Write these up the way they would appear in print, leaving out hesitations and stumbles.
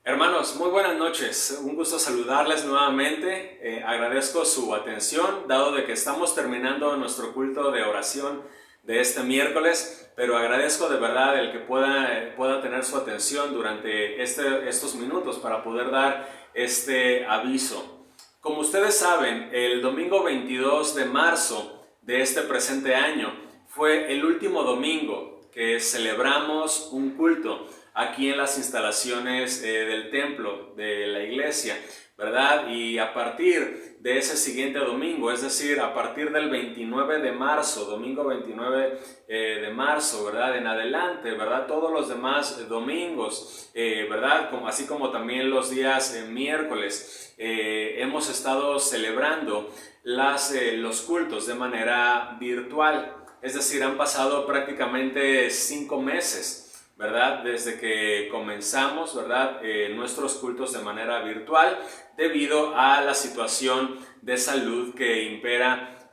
Hermanos, muy buenas noches. Un gusto saludarles nuevamente. Agradezco su atención, dado de que estamos terminando nuestro culto de oración de este miércoles, pero agradezco de verdad el que pueda tener su atención durante estos minutos para poder dar este aviso. Como ustedes saben, el domingo 22 de marzo de este presente año fue el último domingo que celebramos un culto aquí en las instalaciones del templo de la iglesia, ¿verdad? Y a partir de ese siguiente domingo, es decir, a partir del 29 de marzo, domingo 29 de marzo, ¿verdad? En adelante, ¿verdad? Todos los demás domingos, ¿verdad? Así como también los días miércoles, hemos estado celebrando los cultos de manera virtual. Es decir, han pasado prácticamente 5 meses, ¿verdad? Desde que comenzamos, ¿verdad? Nuestros cultos de manera virtual debido a la situación de salud que impera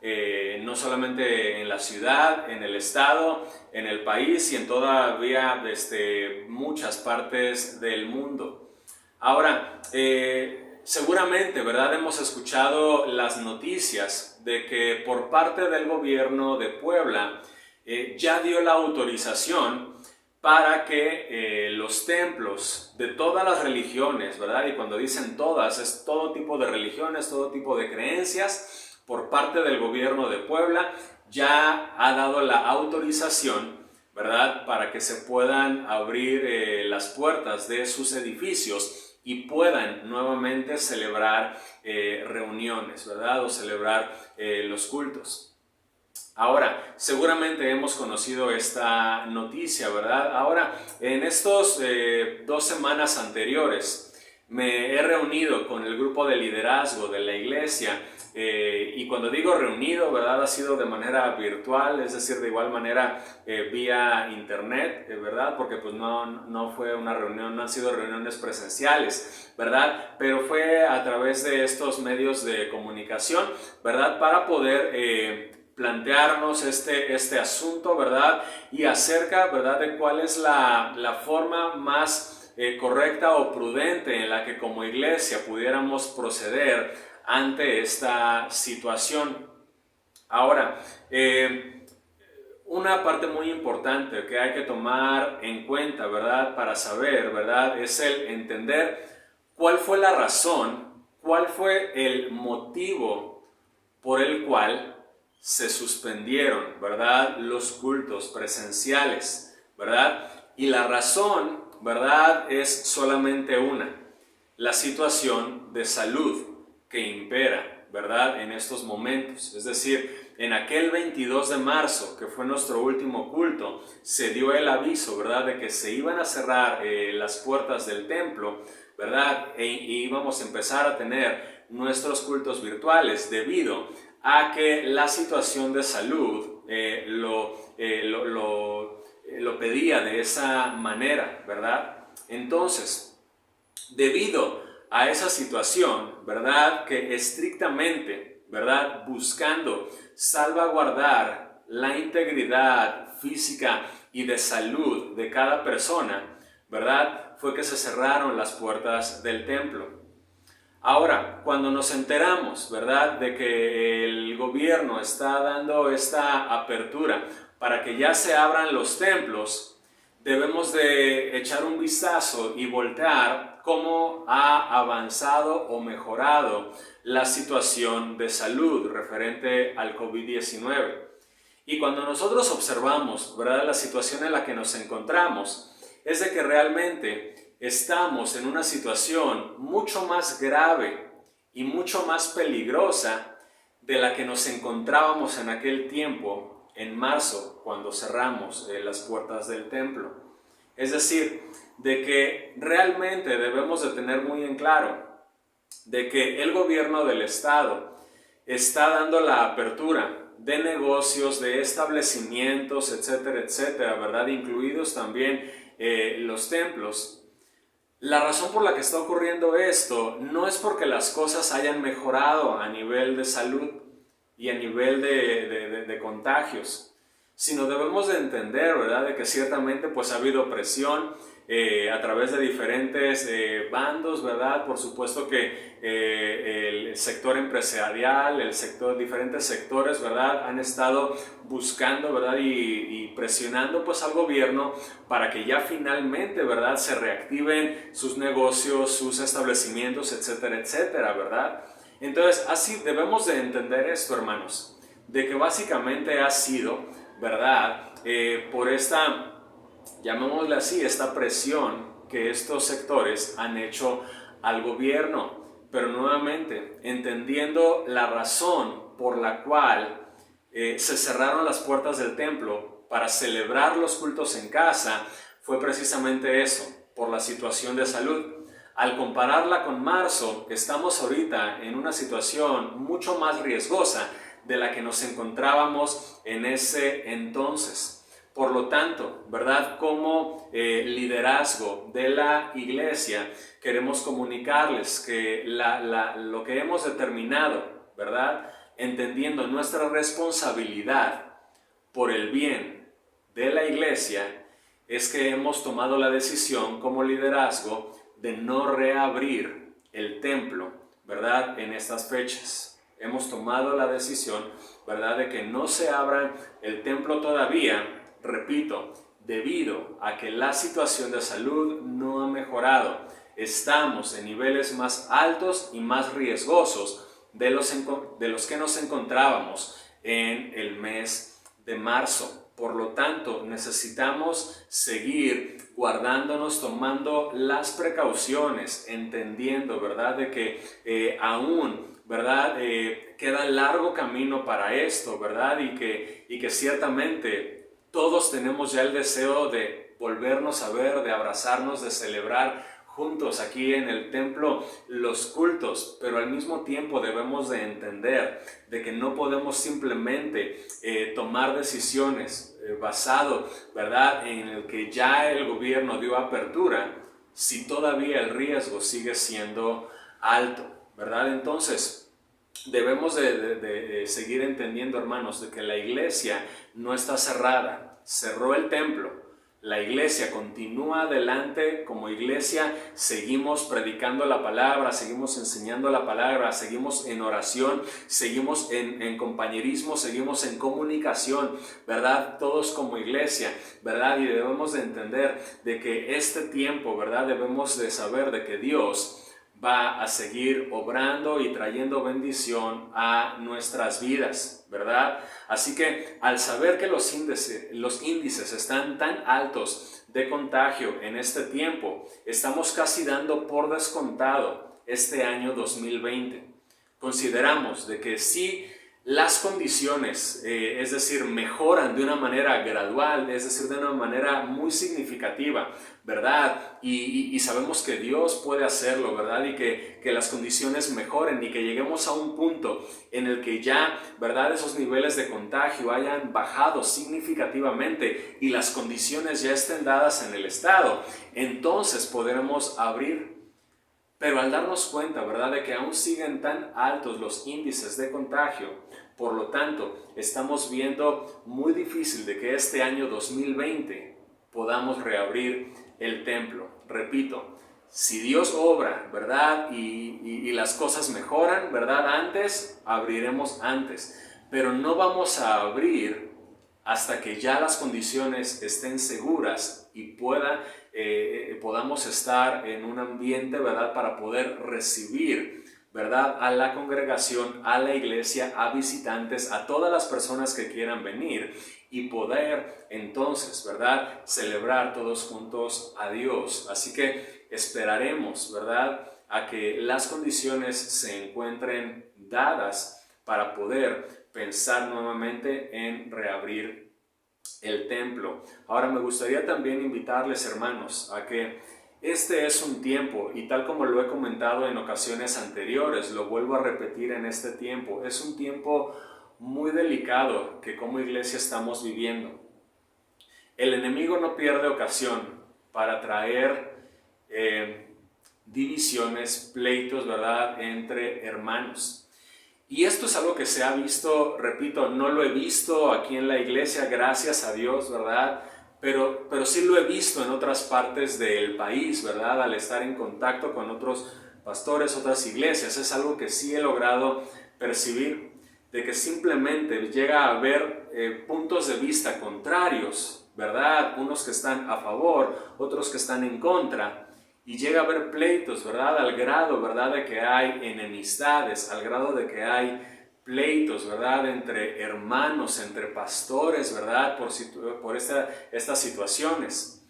no solamente en la ciudad, en el estado, en el país y en todavía muchas partes del mundo. Ahora, seguramente, ¿verdad? Hemos escuchado las noticias de que por parte del gobierno de Puebla ya dio la autorización para que los templos de todas las religiones, ¿verdad? Y cuando dicen todas, es todo tipo de religiones, todo tipo de creencias, por parte del gobierno de Puebla, ya ha dado la autorización, ¿verdad? Para que se puedan abrir las puertas de sus edificios y puedan nuevamente celebrar reuniones, ¿verdad? O celebrar los cultos. Ahora, seguramente hemos conocido esta noticia, ¿verdad? Ahora, en estos 2 semanas anteriores, me he reunido con el grupo de liderazgo de la iglesia y cuando digo reunido, ¿verdad? Ha sido de manera virtual, es decir, de igual manera vía internet, ¿verdad? Porque pues no fue una reunión, no han sido reuniones presenciales, ¿verdad? Pero fue a través de estos medios de comunicación, ¿verdad? Para poder plantearnos este asunto, ¿verdad? Y acerca, ¿verdad?, de cuál es la forma más correcta o prudente en la que como iglesia pudiéramos proceder ante esta situación. Ahora, una parte muy importante que hay que tomar en cuenta, ¿verdad?, para saber, ¿verdad?, es el entender cuál fue la razón, cuál fue el motivo por el cual se suspendieron, ¿verdad?, los cultos presenciales, ¿verdad? Y la razón, ¿verdad?, es solamente una: la situación de salud que impera, ¿verdad?, en estos momentos. Es decir, en aquel 22 de marzo, que fue nuestro último culto, se dio el aviso, ¿verdad?, de que se iban a cerrar las puertas del templo, ¿verdad? E íbamos a empezar a tener nuestros cultos virtuales debido a que la situación de salud lo pedía de esa manera, ¿verdad? Entonces, debido a esa situación, ¿verdad?, que estrictamente, ¿verdad?, buscando salvaguardar la integridad física y de salud de cada persona, ¿verdad?, fue que se cerraron las puertas del templo. Ahora, cuando nos enteramos, ¿verdad?, de que el gobierno está dando esta apertura para que ya se abran los templos, debemos de echar un vistazo y voltear cómo ha avanzado o mejorado la situación de salud referente al COVID-19. Y cuando nosotros observamos, ¿verdad?, la situación en la que nos encontramos, es de que realmente estamos en una situación mucho más grave y mucho más peligrosa de la que nos encontrábamos en aquel tiempo, en marzo, cuando cerramos las puertas del templo. Es decir, de que realmente debemos de tener muy en claro de que el gobierno del estado está dando la apertura de negocios, de establecimientos, etcétera, etcétera, ¿verdad? Incluidos también los templos. La razón por la que está ocurriendo esto no es porque las cosas hayan mejorado a nivel de salud y a nivel de contagios, sino debemos de entender, ¿verdad?, de que ciertamente pues ha habido presión a través de diferentes bandos, ¿verdad? Por supuesto que el sector empresarial, diferentes sectores, ¿verdad?, han estado buscando, ¿verdad?, y presionando pues al gobierno para que ya finalmente, ¿verdad?, se reactiven sus negocios, sus establecimientos, etcétera, etcétera, ¿verdad? Entonces, así debemos de entender esto, hermanos, de que básicamente ha sido, ¿verdad?, por esta, llamémosle así, esta presión que estos sectores han hecho al gobierno. Pero nuevamente, entendiendo la razón por la cual se cerraron las puertas del templo para celebrar los cultos en casa, fue precisamente eso, por la situación de salud. Al compararla con marzo, estamos ahorita en una situación mucho más riesgosa de la que nos encontrábamos en ese entonces. Por lo tanto, ¿verdad?, como liderazgo de la iglesia, queremos comunicarles que lo que hemos determinado, ¿verdad?, entendiendo nuestra responsabilidad por el bien de la iglesia, es que hemos tomado la decisión como liderazgo de no reabrir el templo, ¿verdad?, en estas fechas. Hemos tomado la decisión, ¿verdad?, de que no se abra el templo todavía, repito, debido a que la situación de salud no ha mejorado. Estamos en niveles más altos y más riesgosos de los que nos encontrábamos en el mes de marzo. Por lo tanto, necesitamos seguir guardándonos, tomando las precauciones, entendiendo, ¿verdad?, de que aún, ¿verdad?, queda largo camino para esto, ¿verdad?, y que ciertamente todos tenemos ya el deseo de volvernos a ver, de abrazarnos, de celebrar juntos aquí en el templo los cultos, pero al mismo tiempo debemos de entender de que no podemos simplemente tomar decisiones basado, ¿verdad?, en el que ya el gobierno dio apertura, si todavía el riesgo sigue siendo alto, ¿verdad? Entonces, debemos de seguir entendiendo, hermanos, de que la iglesia no está cerrada, cerró el templo. La iglesia continúa adelante, como iglesia seguimos predicando la palabra, seguimos enseñando la palabra, seguimos en oración, seguimos en compañerismo, seguimos en comunicación, ¿verdad? Todos como iglesia, ¿verdad? Y debemos de entender de que este tiempo, ¿verdad?, debemos de saber de que Dios va a seguir obrando y trayendo bendición a nuestras vidas, ¿verdad? Así que al saber que los índices están tan altos de contagio en este tiempo, estamos casi dando por descontado este año 2020. Consideramos de que si las condiciones, es decir, mejoran de una manera gradual, es decir, de una manera muy significativa, ¿verdad? Y sabemos que Dios puede hacerlo, ¿verdad? Y que las condiciones mejoren y que lleguemos a un punto en el que ya, ¿verdad?, esos niveles de contagio hayan bajado significativamente y las condiciones ya estén dadas en el estado, entonces podremos abrir. Pero al darnos cuenta, ¿verdad?, de que aún siguen tan altos los índices de contagio, por lo tanto, estamos viendo muy difícil de que este año 2020 podamos reabrir el templo. Repito, si Dios obra, ¿verdad?, y las cosas mejoran, ¿verdad?, antes, abriremos antes. Pero no vamos a abrir hasta que ya las condiciones estén seguras y podamos estar en un ambiente, ¿verdad?, para poder recibir, ¿verdad?, a la congregación, a la iglesia, a visitantes, a todas las personas que quieran venir y poder entonces, ¿verdad?, celebrar todos juntos a Dios. Así que esperaremos, ¿verdad?, a que las condiciones se encuentren dadas para poder pensar nuevamente en reabrir el templo. Ahora me gustaría también invitarles, hermanos, a que este es un tiempo, y tal como lo he comentado en ocasiones anteriores, lo vuelvo a repetir en este tiempo, es un tiempo muy delicado que como iglesia estamos viviendo. El enemigo no pierde ocasión para traer divisiones, pleitos, ¿verdad?, entre hermanos. Y esto es algo que se ha visto, repito, no lo he visto aquí en la iglesia, gracias a Dios, ¿verdad? Pero sí lo he visto en otras partes del país, ¿verdad? Al estar en contacto con otros pastores, otras iglesias, es algo que sí he logrado percibir, de que simplemente llega a haber puntos de vista contrarios, ¿verdad? Unos que están a favor, otros que están en contra. Y llega a haber pleitos, ¿verdad? Al grado, ¿verdad? De que hay enemistades, al grado de que hay pleitos, ¿verdad? Entre hermanos, entre pastores, ¿verdad? Por estas situaciones.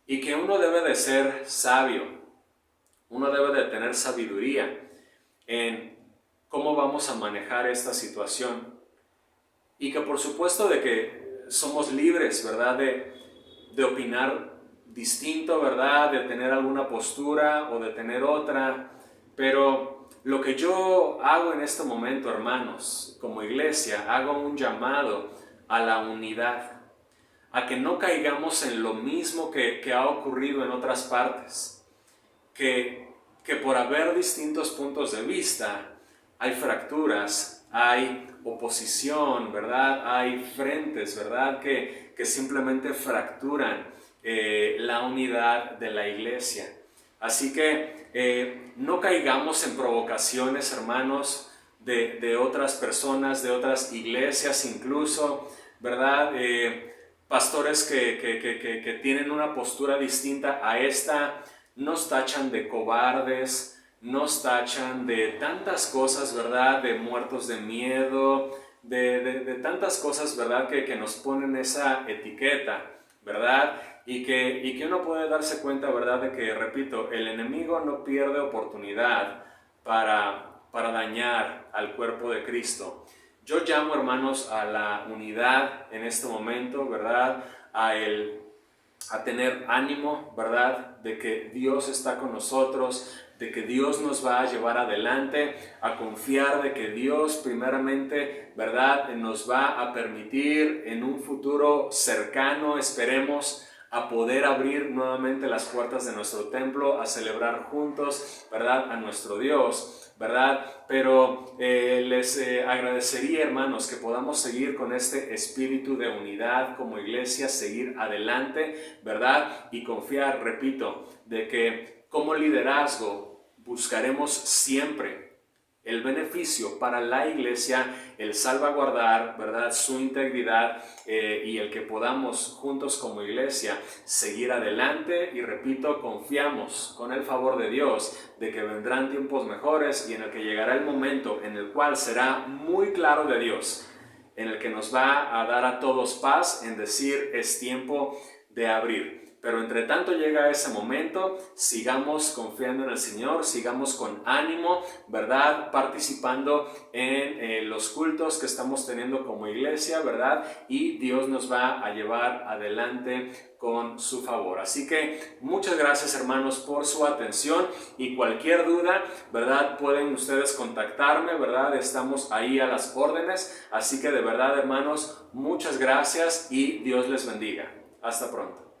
Y que uno debe de ser sabio, uno debe de tener sabiduría en cómo vamos a manejar esta situación. Y que por supuesto de que somos libres, ¿verdad? De opinar distinto, ¿verdad? De tener alguna postura o de tener otra. Pero lo que yo hago en este momento, hermanos, como iglesia, hago un llamado a la unidad, a que no caigamos en lo mismo que ha ocurrido en otras partes, que por haber distintos puntos de vista hay fracturas, hay oposición, ¿verdad? Hay frentes, ¿verdad? Que simplemente fracturan la unidad de la iglesia. Así que no caigamos en provocaciones, hermanos, de otras personas, de otras iglesias incluso, ¿verdad? Pastores que tienen una postura distinta a esta, nos tachan de cobardes, nos tachan de tantas cosas, ¿verdad? De muertos de miedo, de tantas cosas, ¿verdad? Que nos ponen esa etiqueta, ¿verdad? Y que uno puede darse cuenta, ¿verdad? De que, repito, el enemigo no pierde oportunidad para dañar al cuerpo de Cristo. Yo llamo, hermanos, a la unidad en este momento, ¿verdad? A tener ánimo, ¿verdad? De que Dios está con nosotros, de que Dios nos va a llevar adelante, a confiar de que Dios primeramente, ¿verdad? Nos va a permitir en un futuro cercano, esperemos, a poder abrir nuevamente las puertas de nuestro templo, a celebrar juntos, ¿verdad? A nuestro Dios, ¿verdad? Pero les agradecería, hermanos, que podamos seguir con este espíritu de unidad como iglesia, seguir adelante, ¿verdad? Y confiar, repito, de que como liderazgo buscaremos siempre el beneficio para la iglesia, el salvaguardar, ¿verdad? Su integridad y el que podamos juntos como iglesia seguir adelante y repito, confiamos con el favor de Dios de que vendrán tiempos mejores y en el que llegará el momento en el cual será muy claro de Dios, en el que nos va a dar a todos paz en decir es tiempo de abrir. Pero entre tanto llega ese momento, sigamos confiando en el Señor, sigamos con ánimo, ¿verdad? Participando en los cultos que estamos teniendo como iglesia, ¿verdad? Y Dios nos va a llevar adelante con su favor. Así que muchas gracias, hermanos, por su atención y cualquier duda, ¿verdad? Pueden ustedes contactarme, ¿verdad? Estamos ahí a las órdenes. Así que de verdad, hermanos, muchas gracias y Dios les bendiga. Hasta pronto.